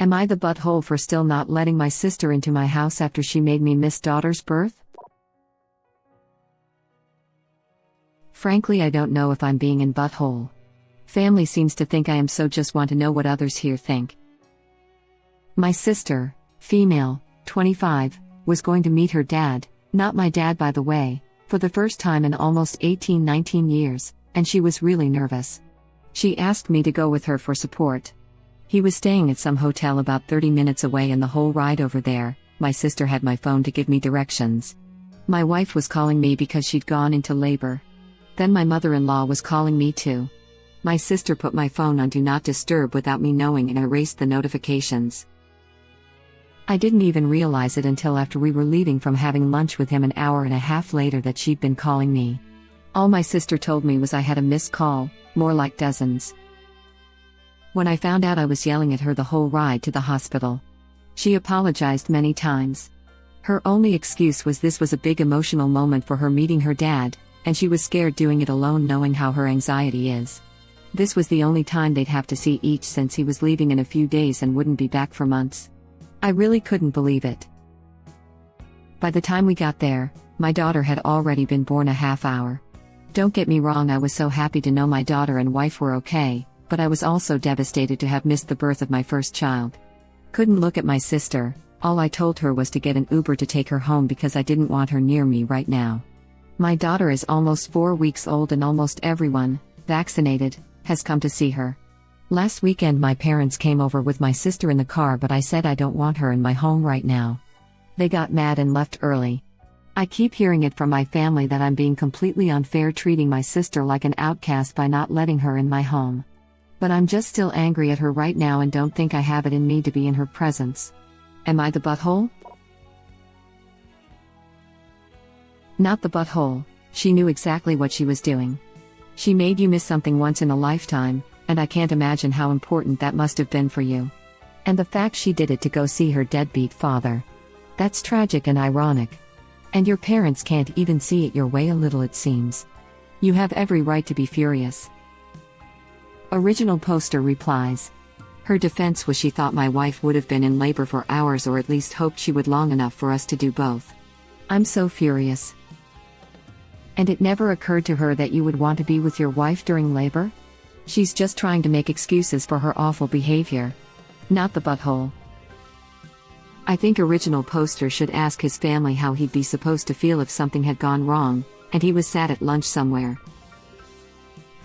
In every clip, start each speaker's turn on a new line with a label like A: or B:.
A: Am I the butthole for still not letting my sister into my house after she made me miss daughter's birth? Frankly, I don't know if I'm being in butthole. Family seems to think I am, so just want to know what others here think. My sister, female, 25, was going to meet her dad, not my dad by the way, for the first time in almost 19 years, and she was really nervous. She asked me to go with her for support. He was staying at some hotel about 30 minutes away, and the whole ride over there, my sister had my phone to give me directions. My wife was calling me because she'd gone into labor. Then my mother-in-law was calling me too. My sister put my phone on Do Not Disturb without me knowing and erased the notifications. I didn't even realize it until after we were leaving from having lunch with him an hour and a half later that she'd been calling me. All my sister told me was I had a missed call, more like dozens. When I found out, I was yelling at her the whole ride to the hospital. She apologized many times. Her only excuse was this was a big emotional moment for her meeting her dad, and she was scared doing it alone knowing how her anxiety is. This was the only time they'd have to see each since he was leaving in a few days and wouldn't be back for months. I really couldn't believe it. By the time we got there, my daughter had already been born a half hour. Don't get me wrong, I was so happy to know my daughter and wife were okay, but I was also devastated to have missed the birth of my first child. Couldn't look at my sister. All I told her was to get an Uber to take her home because I didn't want her near me right now. My daughter is almost 4 weeks old and almost everyone, vaccinated, has come to see her. Last weekend my parents came over with my sister in the car, but I said I don't want her in my home right now. They got mad and left early. I keep hearing it from my family that I'm being completely unfair, treating my sister like an outcast by not letting her in my home. But I'm just still angry at her right now and don't think I have it in me to be in her presence. Am I the butthole? Not the butthole. She knew exactly what she was doing. She made you miss something once in a lifetime, and I can't imagine how important that must have been for you. And the fact she did it to go see her deadbeat father. That's tragic and ironic. And your parents can't even see it your way a little, it seems. You have every right to be furious. Original poster replies. Her defense was she thought my wife would have been in labor for hours, or at least hoped she would long enough for us to do both. I'm so furious. And it never occurred to her that you would want to be with your wife during labor? She's just trying to make excuses for her awful behavior. Not the butthole. I think original poster should ask his family how he'd be supposed to feel if something had gone wrong, and he was sat at lunch somewhere.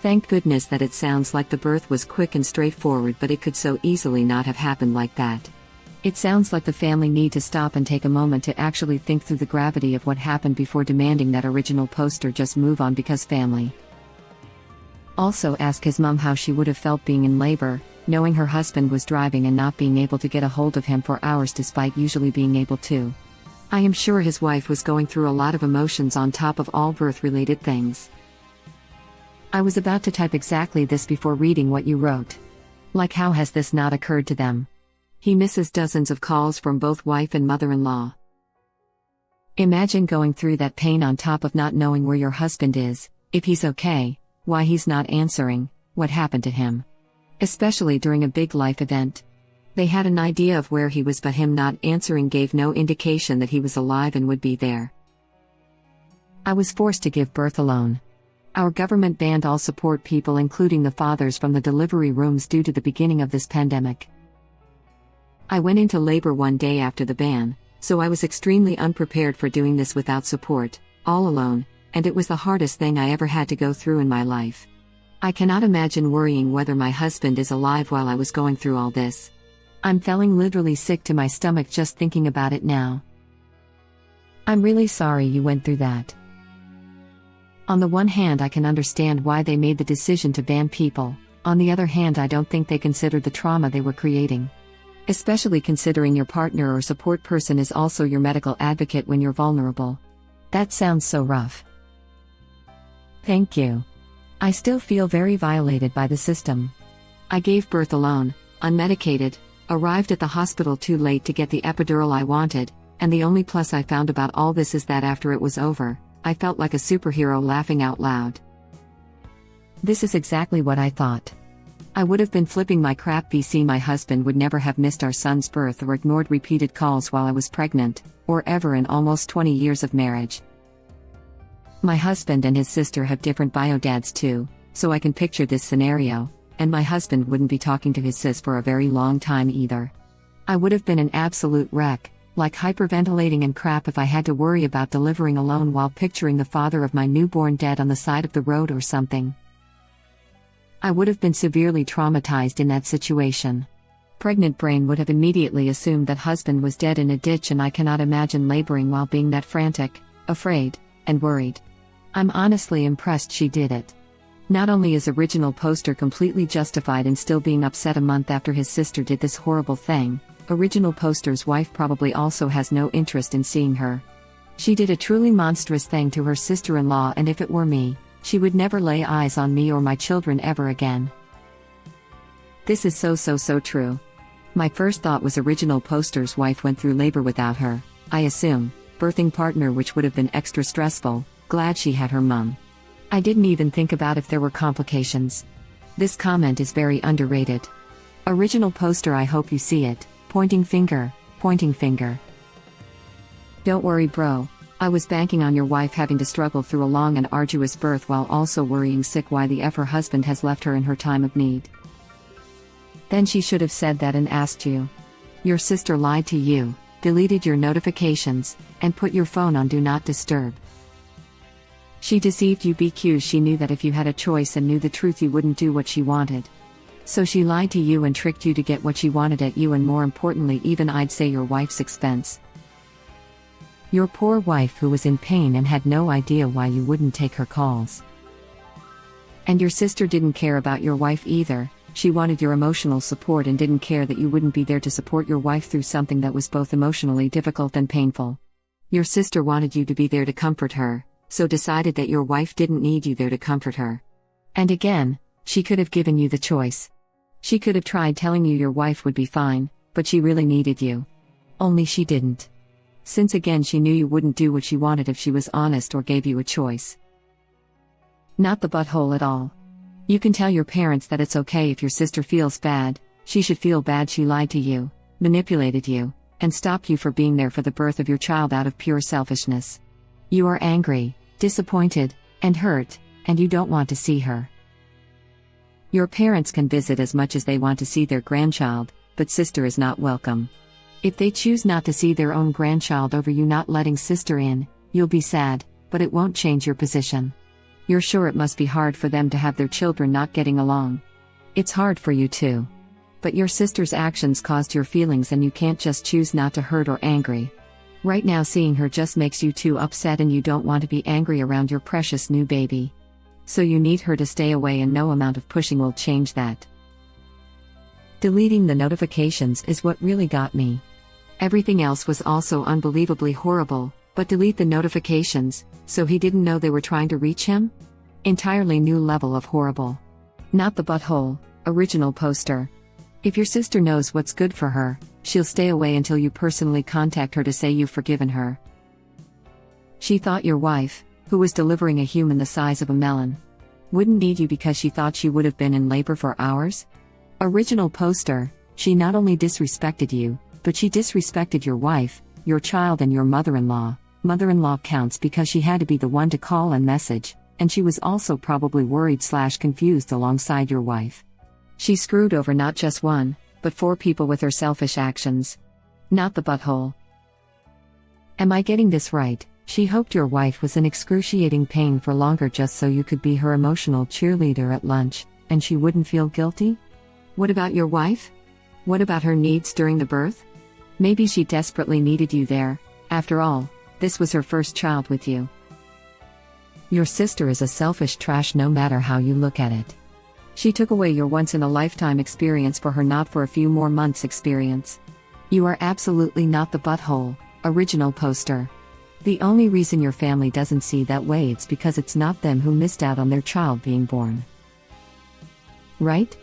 A: Thank goodness that it sounds like the birth was quick and straightforward, but it could so easily not have happened like that. It sounds like the family need to stop and take a moment to actually think through the gravity of what happened before demanding that original poster just move on because family. Also ask his mom how she would have felt being in labor, knowing her husband was driving and not being able to get a hold of him for hours despite usually being able to. I am sure his wife was going through a lot of emotions on top of all birth-related things. I was about to type exactly this before reading what you wrote. Like, how has this not occurred to them? He misses dozens of calls from both wife and mother-in-law. Imagine going through that pain on top of not knowing where your husband is, if he's okay, why he's not answering, what happened to him. Especially during a big life event. They had an idea of where he was, but him not answering gave no indication that he was alive and would be there. I was forced to give birth alone. Our government banned all support people, including the fathers, from the delivery rooms due to the beginning of this pandemic. I went into labor one day after the ban, so I was extremely unprepared for doing this without support, all alone, and it was the hardest thing I ever had to go through in my life. I cannot imagine worrying whether my husband is alive while I was going through all this. I'm feeling literally sick to my stomach just thinking about it now. I'm really sorry you went through that. On the one hand, I can understand why they made the decision to ban people. On the other hand, I don't think they considered the trauma they were creating. Especially considering your partner or support person is also your medical advocate when you're vulnerable. That sounds so rough. Thank you. I still feel very violated by the system. I gave birth alone, unmedicated, arrived at the hospital too late to get the epidural I wanted, and the only plus I found about all this is that after it was over, I felt like a superhero laughing out loud. This is exactly what I thought. I would have been flipping my crap. VC my husband would never have missed our son's birth or ignored repeated calls while I was pregnant, or ever in almost 20 years of marriage. My husband and his sister have different bio dads too, so I can picture this scenario, and my husband wouldn't be talking to his sis for a very long time either. I would have been an absolute wreck, like hyperventilating and crap if I had to worry about delivering alone while picturing the father of my newborn dead on the side of the road or something. I would have been severely traumatized in that situation. Pregnant brain would have immediately assumed that husband was dead in a ditch, and I cannot imagine laboring while being that frantic, afraid, and worried. I'm honestly impressed she did it. Not only is original poster completely justified in still being upset a month after his sister did this horrible thing, original poster's wife probably also has no interest in seeing her. She did a truly monstrous thing to her sister-in-law, and if it were me, she would never lay eyes on me or my children ever again. This is so true. My first thought was original poster's wife went through labor without her, I assume, birthing partner, which would have been extra stressful. Glad she had her mum. I didn't even think about if there were complications. This comment is very underrated. Original poster, I hope you see it. Pointing finger, pointing finger. Don't worry, bro. I was banking on your wife having to struggle through a long and arduous birth while also worrying sick why the F her husband has left her in her time of need. Then she should have said that and asked you. Your sister lied to you, deleted your notifications, and put your phone on Do Not Disturb. She deceived you because she knew that if you had a choice and knew the truth, you wouldn't do what she wanted. So she lied to you and tricked you to get what she wanted at you, and more importantly, even I'd say your wife's expense. Your poor wife, who was in pain and had no idea why you wouldn't take her calls. And your sister didn't care about your wife either. She wanted your emotional support and didn't care that you wouldn't be there to support your wife through something that was both emotionally difficult and painful. Your sister wanted you to be there to comfort her, so decided that your wife didn't need you there to comfort her. And again, she could have given you the choice. She could have tried telling you your wife would be fine, but she really needed you. Only she didn't. Since again she knew you wouldn't do what she wanted if she was honest or gave you a choice. Not the butthole at all. You can tell your parents that it's okay if your sister feels bad. She should feel bad she lied to you, manipulated you, and stopped you from being there for the birth of your child out of pure selfishness. You are angry, disappointed, and hurt, and you don't want to see her. Your parents can visit as much as they want to see their grandchild, but sister is not welcome. If they choose not to see their own grandchild over you not letting sister in, you'll be sad, but it won't change your position. You're sure it must be hard for them to have their children not getting along. It's hard for you too. But your sister's actions caused your feelings, and you can't just choose not to hurt or angry. Right now seeing her just makes you too upset, and you don't want to be angry around your precious new baby. So you need her to stay away, and no amount of pushing will change that. Deleting the notifications is what really got me. Everything else was also unbelievably horrible, but delete the notifications, so he didn't know they were trying to reach him? Entirely new level of horrible. Not the butthole, original poster. If your sister knows what's good for her, she'll stay away until you personally contact her to say you've forgiven her. She thought your wife, who was delivering a human the size of a melon, wouldn't need you because she thought she would have been in labor for hours? Original poster, she not only disrespected you, but she disrespected your wife, your child, and your mother-in-law. Mother-in-law counts because she had to be the one to call and message, and she was also probably worried/confused alongside your wife. She screwed over not just one, but 4 people with her selfish actions. Not the butthole. Am I getting this right? She hoped your wife was in excruciating pain for longer just so you could be her emotional cheerleader at lunch, and she wouldn't feel guilty? What about your wife? What about her needs during the birth? Maybe she desperately needed you there. After all, this was her first child with you. Your sister is a selfish trash no matter how you look at it. She took away your once-in-a-lifetime experience for her not for a few more months experience. You are absolutely not the butthole, original poster. The only reason your family doesn't see that way it's because it's not them who missed out on their child being born. Right?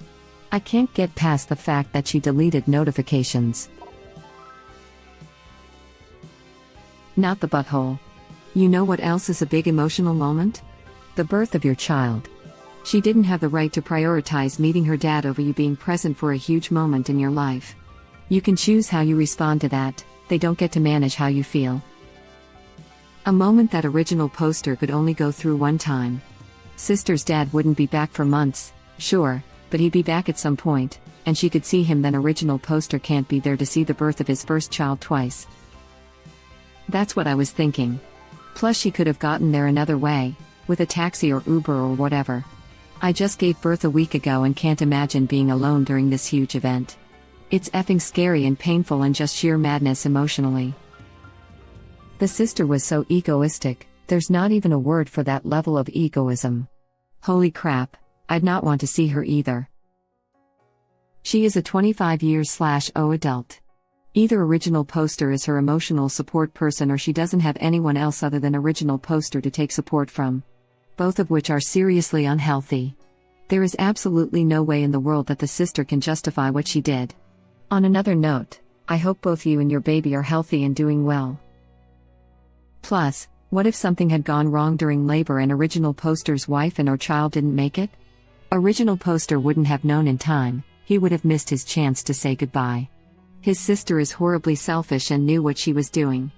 A: I can't get past the fact that she deleted notifications. Not the butthole. You know what else is a big emotional moment? The birth of your child. She didn't have the right to prioritize meeting her dad over you being present for a huge moment in your life. You can choose how you respond to that, they don't get to manage how you feel. A moment that original poster could only go through one time. Sister's dad wouldn't be back for months, sure, but he'd be back at some point, and she could see him then. Original poster can't be there to see the birth of his first child twice. That's what I was thinking. Plus she could have gotten there another way, with a taxi or Uber or whatever. I just gave birth a week ago and can't imagine being alone during this huge event. It's effing scary and painful and just sheer madness emotionally. The sister was so egoistic, there's not even a word for that level of egoism. Holy crap, I'd not want to see her either. She is a 25-year/0 adult. Either original poster is her emotional support person or she doesn't have anyone else other than original poster to take support from. Both of which are seriously unhealthy. There is absolutely no way in the world that the sister can justify what she did. On another note, I hope both you and your baby are healthy and doing well. Plus, what if something had gone wrong during labor and original poster's wife and or child didn't make it? Original poster wouldn't have known in time, he would have missed his chance to say goodbye. His sister is horribly selfish and knew what she was doing.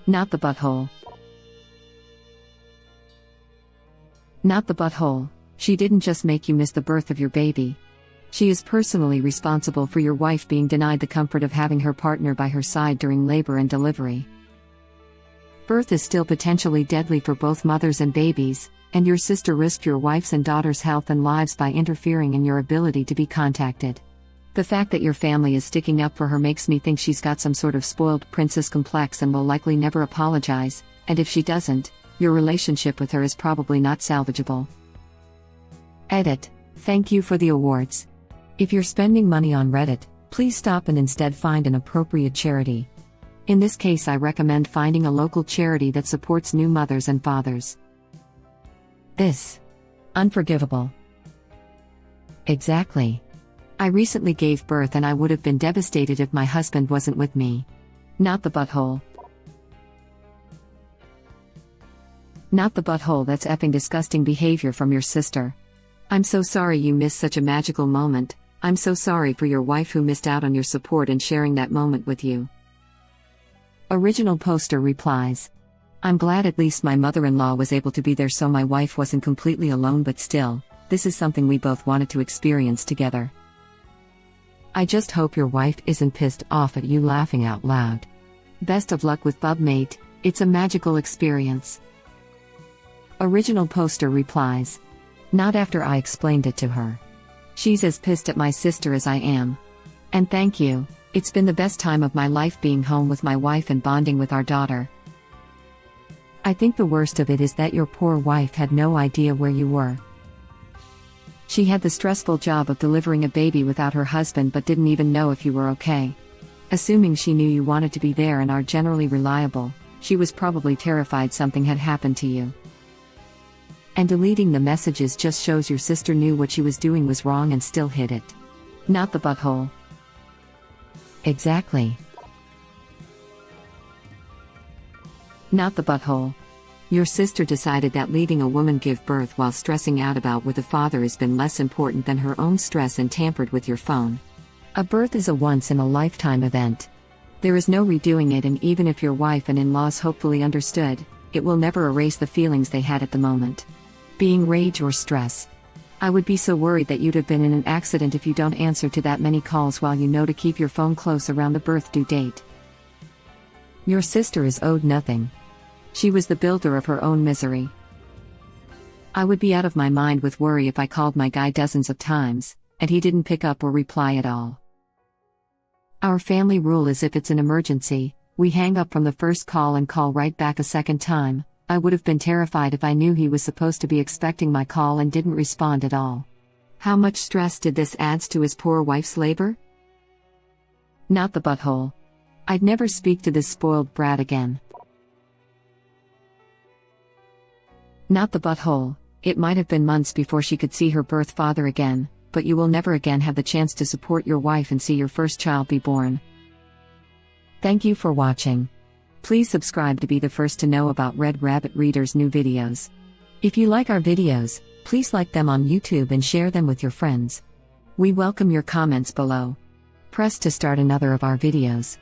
A: Not the butthole. Not the butthole. She didn't just make you miss the birth of your baby. She is personally responsible for your wife being denied the comfort of having her partner by her side during labor and delivery. Birth is still potentially deadly for both mothers and babies, and your sister risked your wife's and daughter's health and lives by interfering in your ability to be contacted. The fact that your family is sticking up for her makes me think she's got some sort of spoiled princess complex and will likely never apologize, and if she doesn't, your relationship with her is probably not salvageable. Edit. Thank you for the awards. If you're spending money on Reddit, please stop and instead find an appropriate charity. In this case, I recommend finding a local charity that supports new mothers and fathers. This. Unforgivable. Exactly. I recently gave birth and I would have been devastated if my husband wasn't with me. Not the butthole. Not the butthole. That's effing disgusting behavior from your sister. I'm so sorry you missed such a magical moment. I'm so sorry for your wife who missed out on your support and sharing that moment with you. Original poster replies. I'm glad at least my mother-in-law was able to be there so my wife wasn't completely alone, but still, this is something we both wanted to experience together. I just hope your wife isn't pissed off at you laughing out loud. Best of luck with bub mate, it's a magical experience. Original poster replies. Not after I explained it to her. She's as pissed at my sister as I am. And thank you, it's been the best time of my life being home with my wife and bonding with our daughter. I think the worst of it is that your poor wife had no idea where you were. She had the stressful job of delivering a baby without her husband but didn't even know if you were okay. Assuming she knew you wanted to be there and are generally reliable, she was probably terrified something had happened to you. And deleting the messages just shows your sister knew what she was doing was wrong and still hid it. Not the butthole. Exactly. Not the butthole. Your sister decided that leaving a woman give birth while stressing out about with a father has been less important than her own stress and tampered with your phone. A birth is a once-in-a-lifetime event. There is no redoing it, and even if your wife and in-laws hopefully understood, it will never erase the feelings they had at the moment. Being rage or stress. I would be so worried that you'd have been in an accident if you don't answer to that many calls while you know to keep your phone close around the birth due date. Your sister is owed nothing. She was the builder of her own misery. I would be out of my mind with worry if I called my guy dozens of times, and he didn't pick up or reply at all. Our family rule is if it's an emergency, we hang up from the first call and call right back a second time. I would have been terrified if I knew he was supposed to be expecting my call and didn't respond at all. How much stress did this add to his poor wife's labor? Not the butthole. I'd never speak to this spoiled brat again. Not the butthole. It might have been months before she could see her birth father again, but you will never again have the chance to support your wife and see your first child be born. Thank you for watching. Please subscribe to be the first to know about Red Rabbit Reader's new videos. If you like our videos, Please like them on YouTube and share them with your friends. We welcome your comments below. Press to start another of our videos.